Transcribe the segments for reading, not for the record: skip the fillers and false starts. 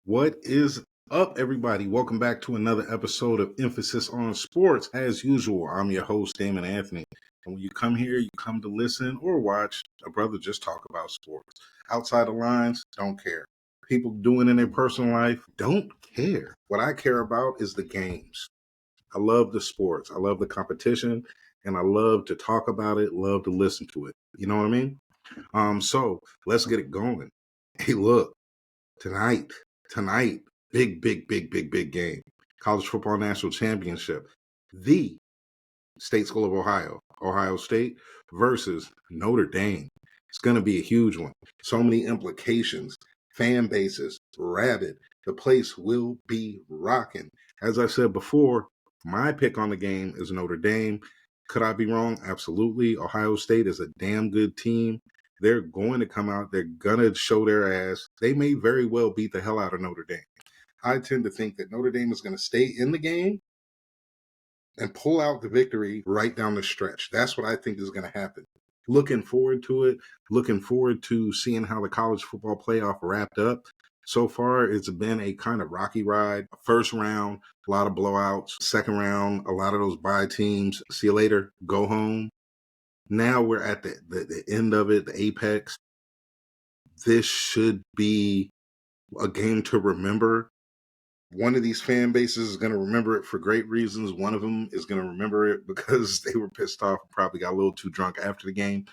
What is up, everybody? Welcome back to another episode of Emphasis on Sports. As usual, I'm your host, Damon Anthony. And when you come here, you come to listen or watch a brother just talk about sports. Outside the lines, don't care. People doing in their personal life, don't care. What I care about is the games. I love the sports. I love the competition, and I love to talk about it, love to listen to it. You know what I mean? So let's get it going. Hey, look. Tonight, big game. College football national championship. The State School of Ohio State versus Notre Dame. It's going to be a huge one. So many implications, fan bases, rabid. The place will be rocking. As I said before, my pick on the game is Notre Dame. Could I be wrong? Absolutely. Ohio State is a damn good team. They're going to come out. They're going to show their ass. They may very well beat the hell out of Notre Dame. I tend to think that Notre Dame is going to stay in the game and pull out the victory right down the stretch. That's what I think is going to happen. Looking forward to it. Looking forward to seeing how the college football playoff wrapped up. So far, it's been a kind of rocky ride. First round, a lot of blowouts. Second round, a lot of those bye teams. See you later. Go home. Now we're at the end of it, the apex. This should be a game to remember. One of these fan bases is going to remember it for great reasons. One of them is going to remember it because they were pissed off and probably got a little too drunk after the game.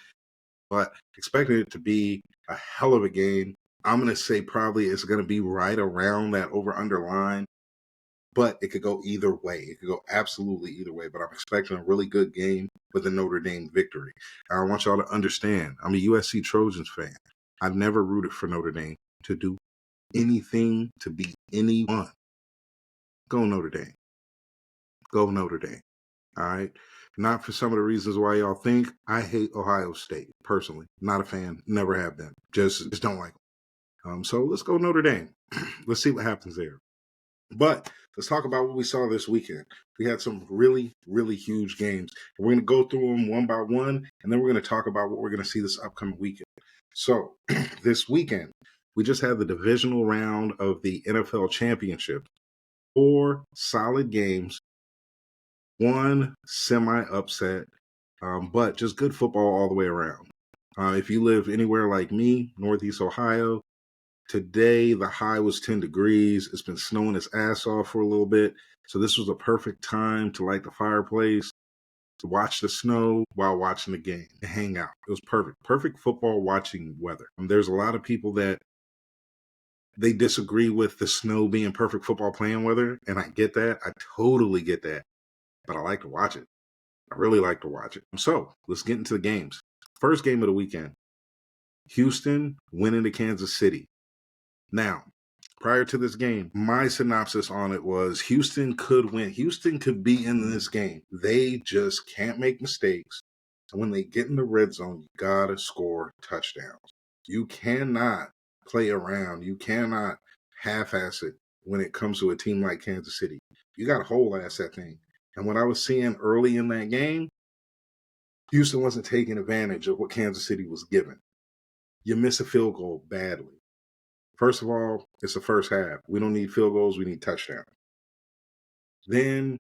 But expecting it to be a hell of a game. I'm going to say probably it's going to be right around that over-under line. But it could go either way. It could go absolutely either way. But I'm expecting a really good game with a Notre Dame victory. And I want y'all to understand, I'm a USC Trojans fan. I've never rooted for Notre Dame to do anything to beat anyone. Go Notre Dame. Go Notre Dame. All right. Not for some of the reasons why y'all think. I hate Ohio State personally. Not a fan. Never have been. Just don't like them. So let's go Notre Dame. Let's see what happens there. But let's talk about what we saw this weekend. We had some really, really huge games. We're going to go through them one by one, and then we're going to talk about what we're going to see this upcoming weekend. So this weekend, we just had the divisional round of the NFL Championship. 4 solid games, 1 semi-upset, but just good football all the way around. If you live anywhere like me, Northeast Ohio, today, the high was 10 degrees. It's been snowing its ass off for a little bit. So this was a perfect time to light the fireplace, to watch the snow while watching the game, to hang out. It was perfect. Perfect football watching weather. There's a lot of people that they disagree with the snow being perfect football playing weather, and I get that. I totally get that. But I like to watch it. I really like to watch it. So let's get into the games. First game of the weekend, Houston winning to Kansas City. Now, prior to this game, my synopsis on it was Houston could win. Houston could be in this game. They just can't make mistakes. And when they get in the red zone, you gotta score touchdowns. You cannot play around. You cannot half-ass it when it comes to a team like Kansas City. You got to whole-ass that thing. And what I was seeing early in that game, Houston wasn't taking advantage of what Kansas City was given. You miss a field goal badly. First of all, it's the first half. We don't need field goals. We need touchdowns. Then,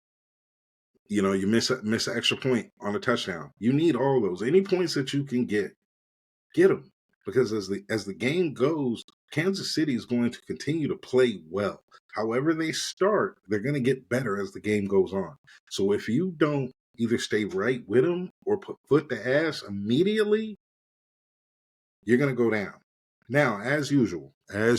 you miss an extra point on a touchdown. You need all those. Any points that you can get them. Because as the game goes, Kansas City is going to continue to play well. However they start, they're going to get better as the game goes on. So if you don't either stay right with them or put foot to ass immediately, you're going to go down. Now, as usual, a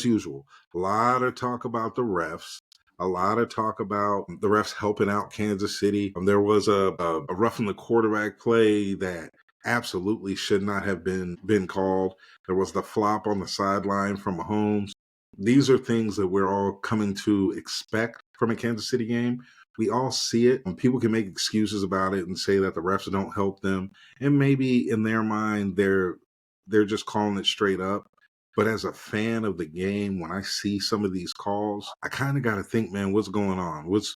lot of talk about the refs, a lot of talk about the refs helping out Kansas City. There was a roughing the quarterback play that absolutely should not have been called. There was the flop on the sideline from Mahomes. These are things that we're all coming to expect from a Kansas City game. We all see it, and people can make excuses about it and say that the refs don't help them. And maybe in their mind, they're just calling it straight up. But as a fan of the game, when I see some of these calls, I kind of got to think, man, what's going on? Is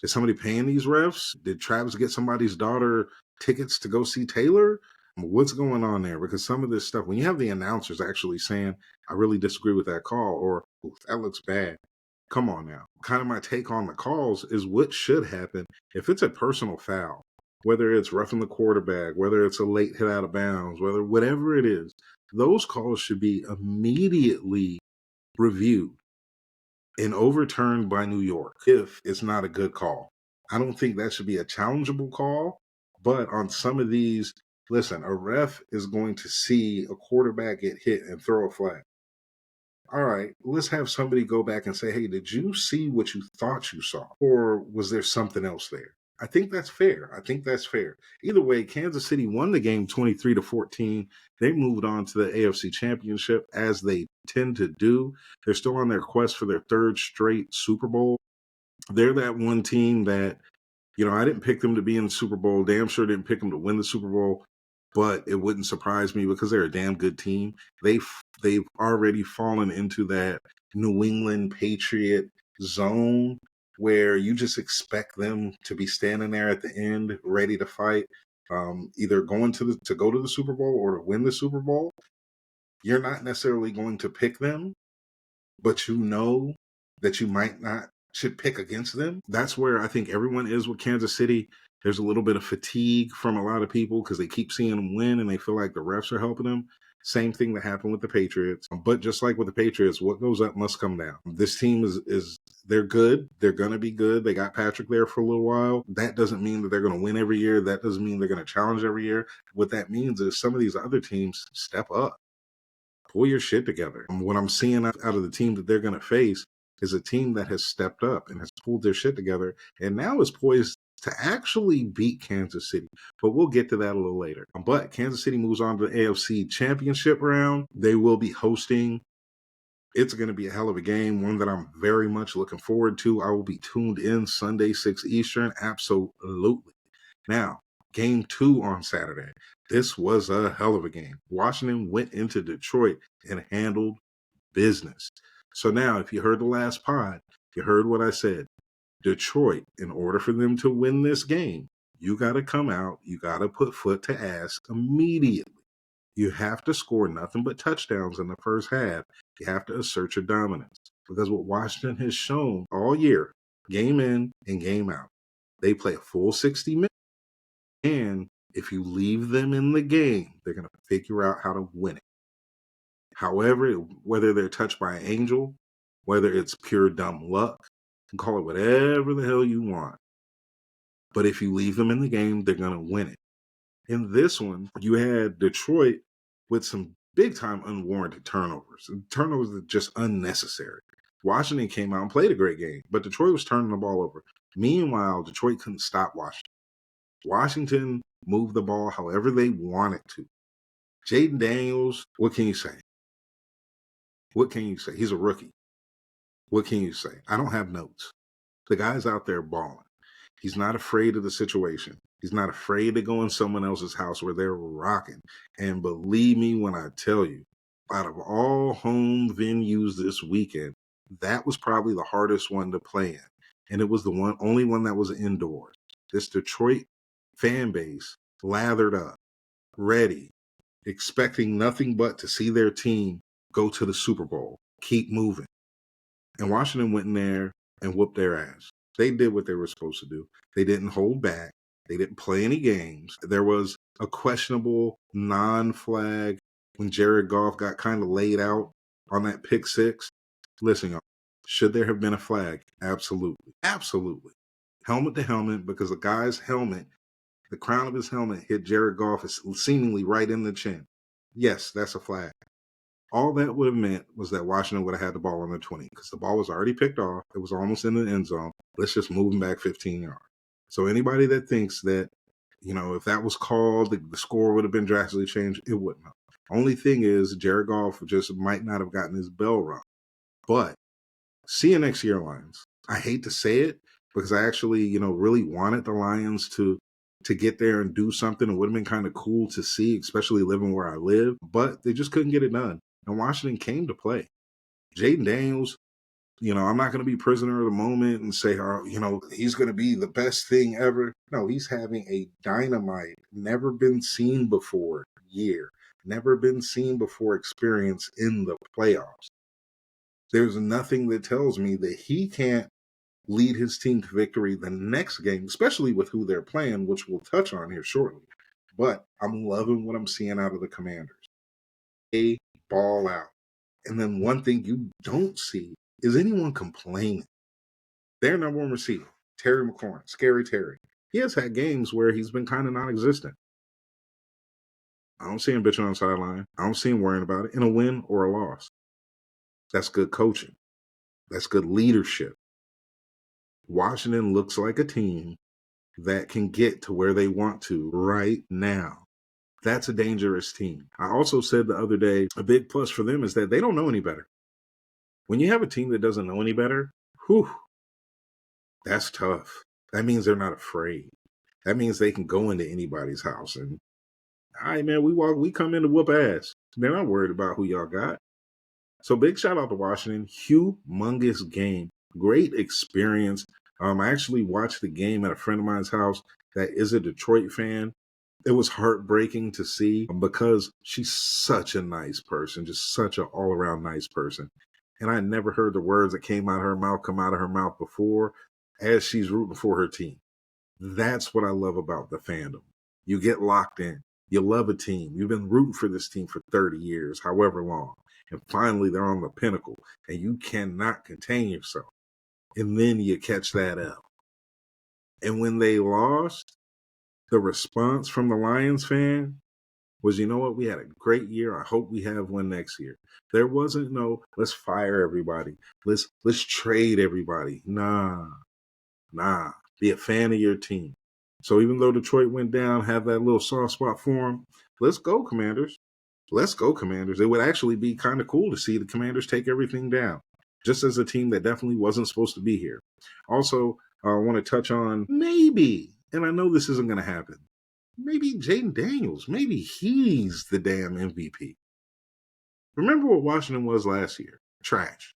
somebody paying these refs? Did Travis get somebody's daughter tickets to go see Taylor? What's going on there? Because some of this stuff, when you have the announcers actually saying, I really disagree with that call, or that looks bad. Come on now. Kind of my take on the calls is what should happen if it's a personal foul, whether it's roughing the quarterback, whether it's a late hit out of bounds, whatever it is, those calls should be immediately reviewed and overturned by New York if it's not a good call. I don't think that should be a challengeable call, but on some of these, listen, a ref is going to see a quarterback get hit and throw a flag. All right, let's have somebody go back and say, hey, did you see what you thought you saw? Or was there something else there? I think that's fair. I think that's fair. Either way, Kansas City won the game 23-14. They moved on to the AFC Championship as they tend to do. They're still on their quest for their third straight Super Bowl. They're that one team that, I didn't pick them to be in the Super Bowl. Damn sure didn't pick them to win the Super Bowl, but it wouldn't surprise me because they're a damn good team. They've already fallen into that New England Patriot zone where you just expect them to be standing there at the end, ready to fight, either going to go to the Super Bowl or to win the Super Bowl. You're not necessarily going to pick them, but you know that you might not should pick against them. That's where I think everyone is with Kansas City. There's a little bit of fatigue from a lot of people because they keep seeing them win and they feel like the refs are helping them. Same thing that happened with the Patriots. But just like with the Patriots, what goes up must come down. This team is they're good. They're going to be good. They got Patrick there for a little while. That doesn't mean that they're going to win every year. That doesn't mean they're going to challenge every year. What that means is some of these other teams step up. Pull your shit together. And what I'm seeing out of the team that they're going to face is a team that has stepped up and has pulled their shit together and now is poised to actually beat Kansas City. But we'll get to that a little later. But Kansas City moves on to the AFC Championship round. They will be hosting. It's going to be a hell of a game, one that I'm very much looking forward to. I will be tuned in Sunday, 6 Eastern. Absolutely. Now, game 2 on Saturday. This was a hell of a game. Washington went into Detroit and handled business. So now, if you heard the last pod, you heard what I said. Detroit, in order for them to win this game, you got to come out, you got to put foot to ass immediately. You have to score nothing but touchdowns in the first half. You have to assert your dominance. Because what Washington has shown all year, game in and game out, they play a full 60 minutes. And if you leave them in the game, they're going to figure out how to win it. However, whether they're touched by an angel, whether it's pure dumb luck, you can call it whatever the hell you want. But if you leave them in the game, they're going to win it. In this one, you had Detroit with some big time unwarranted turnovers. Turnovers are just unnecessary. Washington came out and played a great game, but Detroit was turning the ball over. Meanwhile, Detroit couldn't stop Washington. Washington moved the ball however they wanted to. Jaden Daniels, what can you say? What can you say? He's a rookie. What can you say? I don't have notes. The guy's out there balling. He's not afraid of the situation. He's not afraid to go in someone else's house where they're rocking. And believe me when I tell you, out of all home venues this weekend, that was probably the hardest one to play in. And it was the only one that was indoors. This Detroit fan base lathered up, ready, expecting nothing but to see their team go to the Super Bowl, keep moving. And Washington went in there and whooped their ass. They did what they were supposed to do. They didn't hold back. They didn't play any games. There was a questionable non-flag when Jared Goff got kind of laid out on that pick six. Listen, y'all, should there have been a flag? Absolutely. Absolutely. Helmet to helmet, because the guy's helmet, the crown of his helmet hit Jared Goff seemingly right in the chin. Yes, that's a flag. All that would have meant was that Washington would have had the ball on the 20 because the ball was already picked off. It was almost in the end zone. Let's just move him back 15 yards. So anybody that thinks that, if that was called, the score would have been drastically changed, it wouldn't have. Only thing is, Jared Goff just might not have gotten his bell rung. But see you next year, Lions. I hate to say it because I actually, really wanted the Lions to get there and do something. It would have been kind of cool to see, especially living where I live. But they just couldn't get it done. And Washington came to play. Jaden Daniels, I'm not going to be prisoner of the moment and say, he's going to be the best thing ever. No, he's having a dynamite, never been seen before year, never been seen before experience in the playoffs. There's nothing that tells me that he can't lead his team to victory the next game, especially with who they're playing, which we'll touch on here shortly. But I'm loving what I'm seeing out of the Commanders. They ball out. And then one thing you don't see is anyone complaining. Their number one receiver, Terry McLaurin, Scary Terry. He has had games where he's been kind of non-existent. I don't see him bitching on the sideline. I don't see him worrying about it in a win or a loss. That's good coaching. That's good leadership. Washington looks like a team that can get to where they want to right now. That's a dangerous team. I also said the other day, a big plus for them is that they don't know any better. When you have a team that doesn't know any better, whew, that's tough. That means they're not afraid. That means they can go into anybody's house and, all right, man, we come in to whoop ass. They're not worried about who y'all got. So big shout out to Washington. Humongous game. Great experience. I actually watched the game at a friend of mine's house that is a Detroit fan. It was heartbreaking to see because she's such a nice person, just such an all-around nice person. And I never heard the words that came out of her mouth come out of her mouth before as she's rooting for her team. That's what I love about the fandom. You get locked in. You love a team. You've been rooting for this team for 30 years, however long. And finally, they're on the pinnacle, and you cannot contain yourself. And then you catch that L. And when they lost, the response from the Lions fan was, you know what, we had a great year. I hope we have one next year. There wasn't no, let's fire everybody. Let's trade everybody. Nah. Be a fan of your team. So even though Detroit went down, have that little soft spot for them, let's go, Commanders. Let's go, Commanders. It would actually be kind of cool to see the Commanders take everything down, just as a team that definitely wasn't supposed to be here. Also, I want to touch on maybe, and I know this isn't going to happen, maybe Jaden Daniels, maybe he's the damn MVP. Remember what Washington was last year? Trash.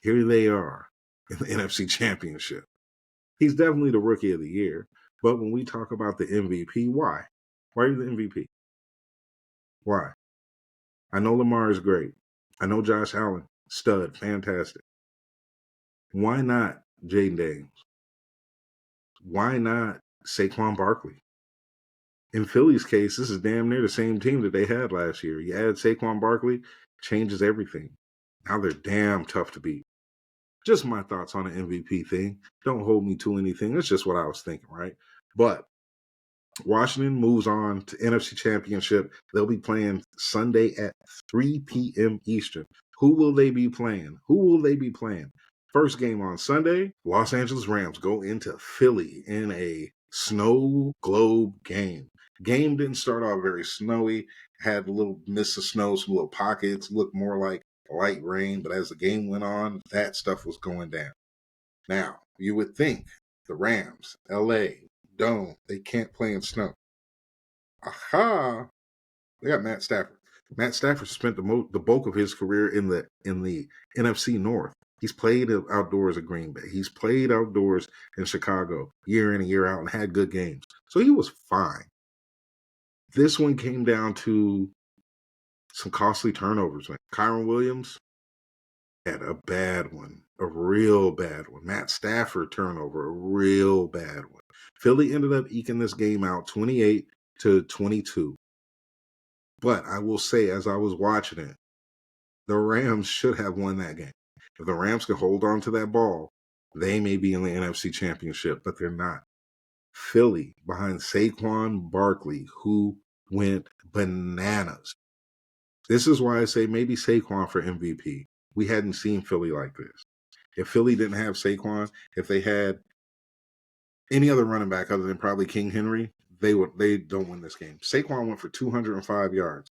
Here they are in the NFC Championship. He's definitely the rookie of the year. But when we talk about the MVP, why? Why are you the MVP? Why? I know Lamar is great. I know Josh Allen, stud, fantastic. Why not Jaden Daniels? Why not Saquon Barkley? In Philly's case, this is damn near the same team that they had last year. You add Saquon Barkley, changes everything. Now they're damn tough to beat. Just my thoughts on the MVP thing. Don't hold me to anything. That's just what I was thinking, right? But Washington moves on to NFC Championship. They'll be playing Sunday at 3 p.m. Eastern. Who will they be playing? First game on Sunday, Los Angeles Rams go into Philly in a snow globe game. Game didn't start off very snowy, had a little mist of snow, some little pockets, looked more like light rain, but as the game went on, that stuff was going down. Now, you would think the Rams, LA, Dome, they can't play in snow. Aha! They got Matt Stafford. Matt Stafford spent the bulk of his career in the NFC North. He's played outdoors at Green Bay. He's played outdoors in Chicago year in and year out and had good games. So he was fine. This one came down to some costly turnovers. Kyron Williams had a bad one, a real bad one. Matt Stafford turnover, a real bad one. Philly ended up eking this game out 28-22. But I will say, as I was watching it, the Rams should have won that game. If the Rams could hold on to that ball, they may be in the NFC Championship, but they're not. Philly behind Saquon Barkley, who went bananas. This is why I say maybe Saquon for MVP. We hadn't seen Philly like this. If Philly didn't have Saquon, if they had any other running back other than probably King Henry, they don't win this game. Saquon went for 205 yards.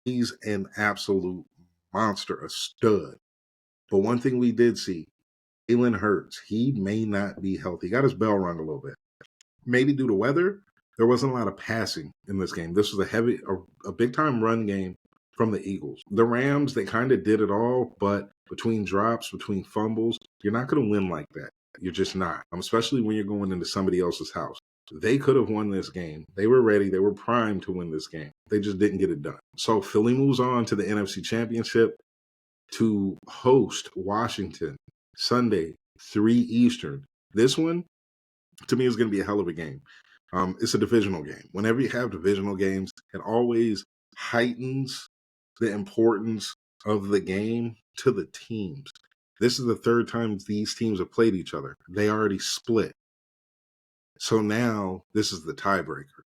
He's an absolute monster, a stud. But one thing we did see, Jalen Hurts, he may not be healthy. Got his bell rung a little bit. Maybe due to weather, there wasn't a lot of passing in this game. This was a big-time run game from the Eagles. The Rams, they kind of did it all, but between drops, between fumbles, you're not going to win like that. You're just not, especially when you're going into somebody else's house. They could have won this game. They were ready. They were primed to win this game. They just didn't get it done. So Philly moves on to the NFC Championship. to host Washington Sunday, 3 Eastern. This one, to me, is going to be a hell of a game. It's a divisional game. Whenever you have divisional games, it always heightens the importance of the game to the teams. This is the third time these teams have played each other. They already split. So now this is the tiebreaker.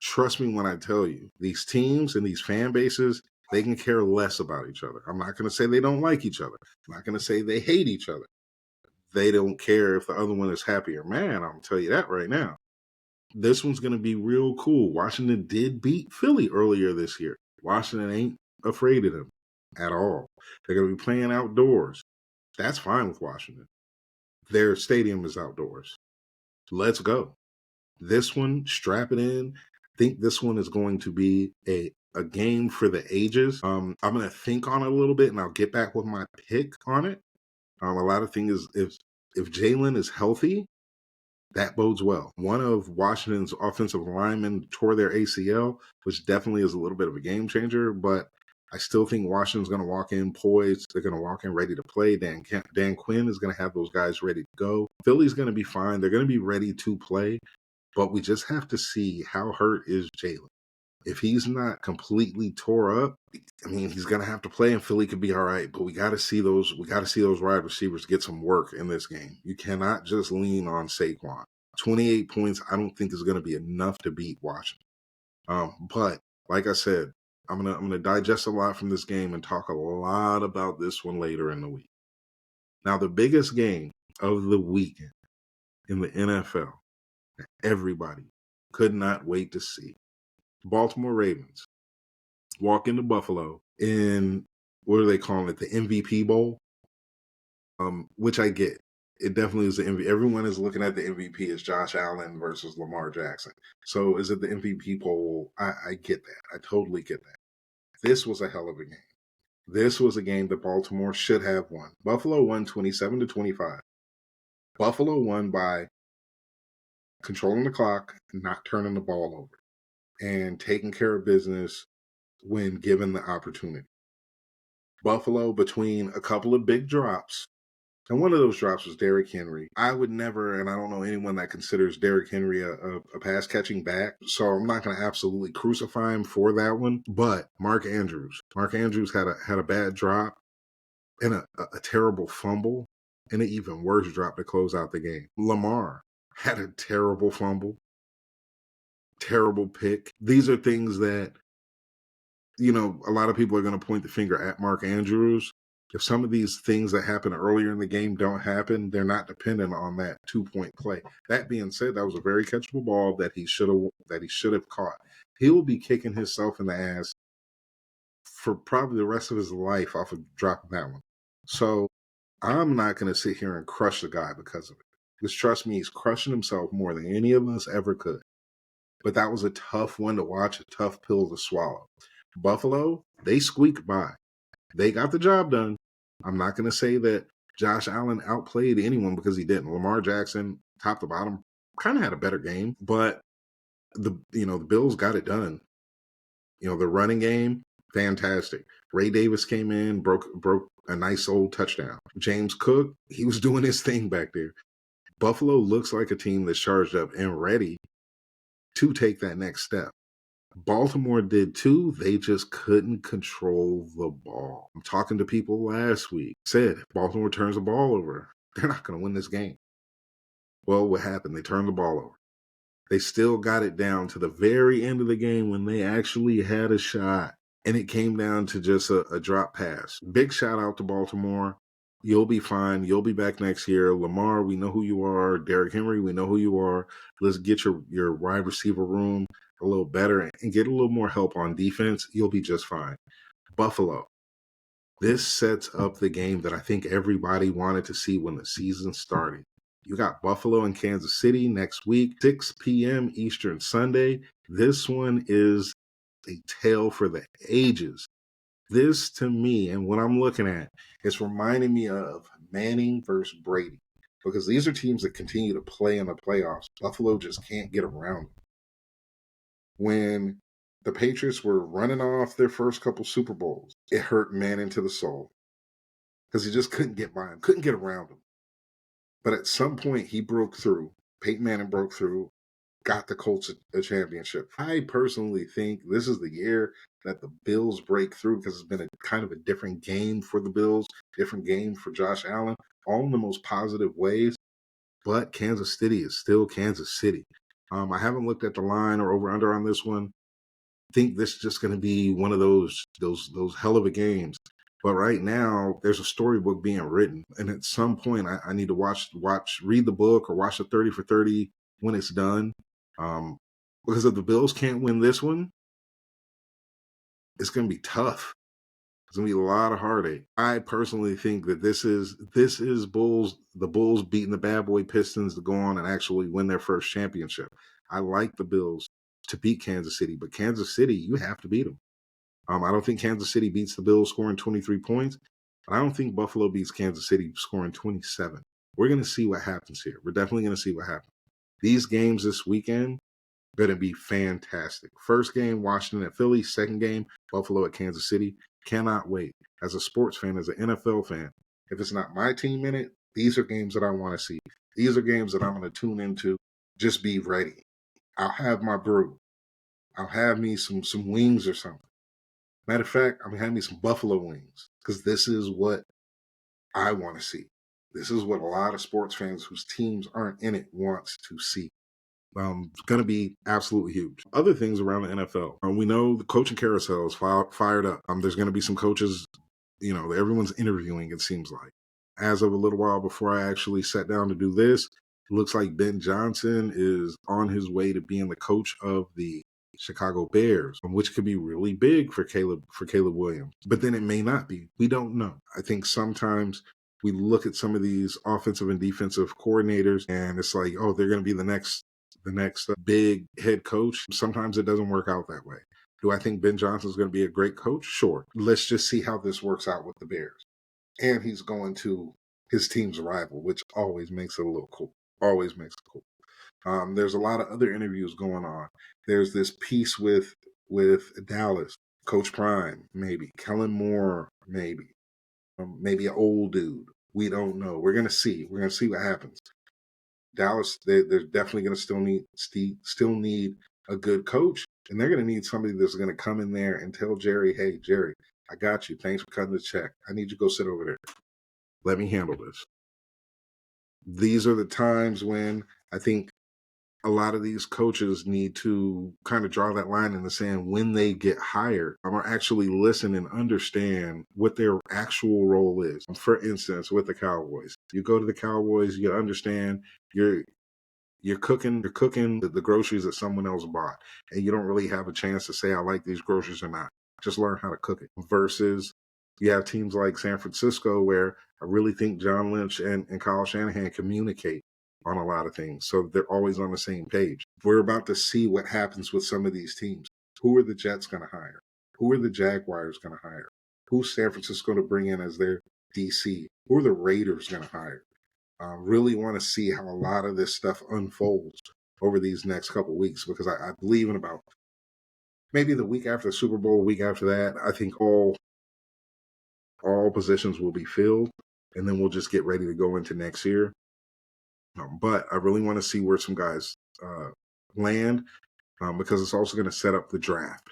Trust me when I tell you, these teams and these fan bases, they can care less about each other. I'm not going to say they don't like each other. I'm not going to say they hate each other. They don't care if the other one is happy or mad. I'm going to tell you that right now. This one's going to be real cool. Washington did beat Philly earlier this year. Washington ain't afraid of them at all. They're going to be playing outdoors. That's fine with Washington. Their stadium is outdoors. Let's go. This one, strap it in. I think this one is going to be a game for the ages. I'm going to think on it a little bit, and I'll get back with my pick on it. A lot of things is if Jalen is healthy, that bodes well. One of Washington's offensive linemen tore their ACL, which definitely is a little bit of a game changer, but I still think Washington's going to walk in poised. They're going to walk in ready to play. Dan Quinn is going to have those guys ready to go. Philly's going to be fine. They're going to be ready to play, but we just have to see how hurt is Jalen. If he's not completely tore up, I mean, he's going to have to play and Philly could be all right, but we got to see those wide receivers get some work in this game. You cannot just lean on Saquon. 28 points, I don't think is going to be enough to beat Washington. But like I said, I'm going to digest a lot from this game and talk a lot about this one later in the week. Now, the biggest game of the weekend in the NFL, everybody could not wait to see. Baltimore Ravens walk into Buffalo in, what are they calling it, the MVP Bowl, which I get. It definitely is the MVP. Everyone is looking at the MVP as Josh Allen versus Lamar Jackson. So is it the MVP Bowl? I get that. I totally get that. This was a hell of a game. This was a game that Baltimore should have won. Buffalo won 27-25. Buffalo won by controlling the clock, not turning the ball over, and taking care of business when given the opportunity. Buffalo, between a couple of big drops, and one of those drops was Derrick Henry. I would never, and I don't know anyone that considers Derrick Henry a pass-catching back, so I'm not going to absolutely crucify him for that one. But Mark Andrews had a bad drop and a terrible fumble and an even worse drop to close out the game. Lamar had a terrible fumble, terrible pick. These are things that, you know, a lot of people are going to point the finger at Mark Andrews. If some of these things that happen earlier in the game don't happen, they're not dependent on that 2-point play. That being said, that was a very catchable ball that he should have caught. He'll be kicking himself in the ass for probably the rest of his life off of dropping that one. So I'm not going to sit here and crush the guy because of it. Because trust me, he's crushing himself more than any of us ever could. But that was a tough one to watch, a tough pill to swallow. Buffalo, they squeaked by. They got the job done. I'm not going to say that Josh Allen outplayed anyone because he didn't. Lamar Jackson, top to bottom, kind of had a better game, but the Bills got it done. You know, the running game, fantastic. Ray Davis came in, broke a nice old touchdown. James Cook, he was doing his thing back there. Buffalo looks like a team that's charged up and ready to take that next step. Baltimore did too. They just couldn't control the ball. I'm talking to people last week. Said if Baltimore turns the ball over, they're not going to win this game. Well, what happened? They turned the ball over. They still got it down to the very end of the game when they actually had a shot. And it came down to just a drop pass. Big shout out to Baltimore. You'll be fine. You'll be back next year. Lamar, we know who you are. Derrick Henry, we know who you are. Let's get your wide receiver room a little better and get a little more help on defense. You'll be just fine. Buffalo. This sets up the game that I think everybody wanted to see when the season started. You got Buffalo and Kansas City next week, 6 p.m. Eastern Sunday. This one is a tale for the ages. This, to me, and what I'm looking at, is reminding me of Manning versus Brady, because these are teams that continue to play in the playoffs. Buffalo just can't get around them. When the Patriots were running off their first couple Super Bowls, it hurt Manning to the soul. because he just couldn't get by him, couldn't get around him. But at some point, he broke through. Peyton Manning broke through, got the Colts a championship. I personally think this is the year that the Bills break through because it's been a kind of a different game for the Bills, different game for Josh Allen, all in the most positive ways. But Kansas City is still Kansas City. I haven't looked at the line or over under on this one. I think this is just going to be one of those hell of a games. But right now, there's a storybook being written, and at some point, I need to read the book or watch the 30 for 30 when it's done. Because if the Bills can't win this one, it's going to be tough. It's going to be a lot of heartache. I personally think that this is the Bulls beating the bad boy Pistons to go on and actually win their first championship. I like the Bills to beat Kansas City, but Kansas City, you have to beat them. I don't think Kansas City beats the Bills scoring 23 points. But I don't think Buffalo beats Kansas City scoring 27. We're going to see what happens here. We're definitely going to see what happens. These games this weekend going to be fantastic. First game, Washington at Philly. Second game, Buffalo at Kansas City. Cannot wait. As a sports fan, as an NFL fan, if it's not my team in it, these are games that I want to see. These are games that I'm going to tune into. Just be ready. I'll have my brew. I'll have me some wings or something. Matter of fact, I'm going to have me some buffalo wings because this is what I want to see. This is what a lot of sports fans whose teams aren't in it wants to see. It's going to be absolutely huge. Other things around the NFL. We know the coaching carousel is fired up. There's going to be some coaches, everyone's interviewing, it seems like. As of a little while before I actually sat down to do this, it looks like Ben Johnson is on his way to being the coach of the Chicago Bears, which could be really big for Caleb Williams. But then it may not be. We don't know. I think sometimes we look at some of these offensive and defensive coordinators and it's like, oh, they're going to be the next big head coach. Sometimes it doesn't work out that way. Do I think Ben Johnson is going to be a great coach? Sure. Let's just see how this works out with the Bears. And he's going to his team's rival, which always makes it a little cool. Always makes it cool. There's a lot of other interviews going on. There's this piece with Dallas, Coach Prime, maybe Kellen Moore, maybe an old dude. We don't know. We're gonna see. We're gonna see what happens. Dallas, they're definitely gonna still need a good coach, and they're gonna need somebody that's gonna come in there and tell Jerry, "Hey, Jerry, I got you. Thanks for cutting the check. I need you to go sit over there. Let me handle this." These are the times when I think a lot of these coaches need to kind of draw that line in the sand when they get hired or actually listen and understand what their actual role is. For instance, with the Cowboys, you go to the Cowboys, you understand you're cooking the groceries that someone else bought, and you don't really have a chance to say, I like these groceries or not. Just learn how to cook it. Versus you have teams like San Francisco where I really think John Lynch and Kyle Shanahan communicate on a lot of things. So they're always on the same page. We're about to see what happens with some of these teams. Who are the Jets going to hire? Who are the Jaguars going to hire? Who's San Francisco to bring in as their DC? Who are the Raiders going to hire? Really want to see how a lot of this stuff unfolds over these next couple of weeks because I believe in about maybe the week after the Super Bowl, week after that, I think all positions will be filled, and then we'll just get ready to go into next year. But I really want to see where some guys land because it's also going to set up the draft.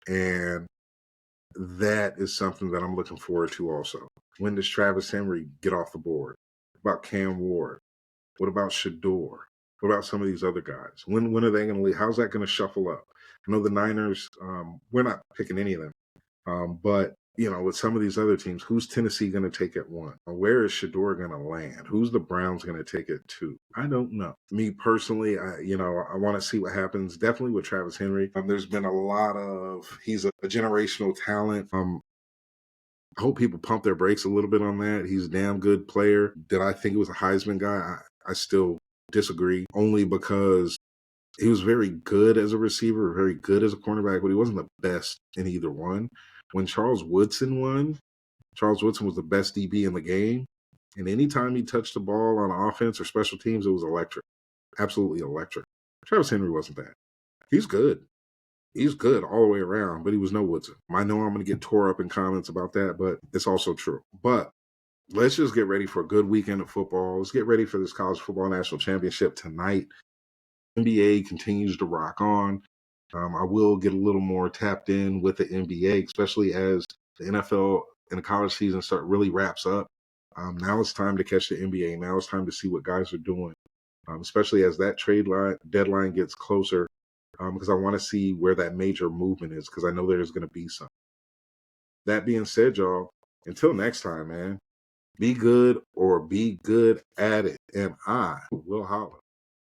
And that is something that I'm looking forward to also. When does Travis Henry get off the board? What about Cam Ward? What about Shador? What about some of these other guys? When are they going to leave? How's that going to shuffle up? I know the Niners, we're not picking any of them. But, with some of these other teams, who's Tennessee going to take at 1? Where is Shador going to land? Who's the Browns going to take at 2? I don't know. Me personally, I want to see what happens. Definitely with Travis Henry. There's been a lot of, he's a generational talent. I hope people pump their brakes a little bit on that. He's a damn good player. Did I think he was a Heisman guy? I still disagree, only because he was very good as a receiver, very good as a cornerback, but he wasn't the best in either one. When Charles Woodson won, Charles Woodson was the best DB in the game. And anytime he touched the ball on offense or special teams, it was electric. Absolutely electric. Travis Henry wasn't that. He's good. He's good all the way around, but he was no Woodson. I know I'm going to get tore up in comments about that, but it's also true. But let's just get ready for a good weekend of football. Let's get ready for this college football national championship tonight. NBA continues to rock on. I will get a little more tapped in with the NBA, especially as the NFL and the college season really wraps up. Now it's time to catch the NBA. Now it's time to see what guys are doing, especially as that deadline gets closer, because I want to see where that major movement is, because I know there's going to be some. That being said, y'all, until next time, man, be good or be good at it, and I will holler.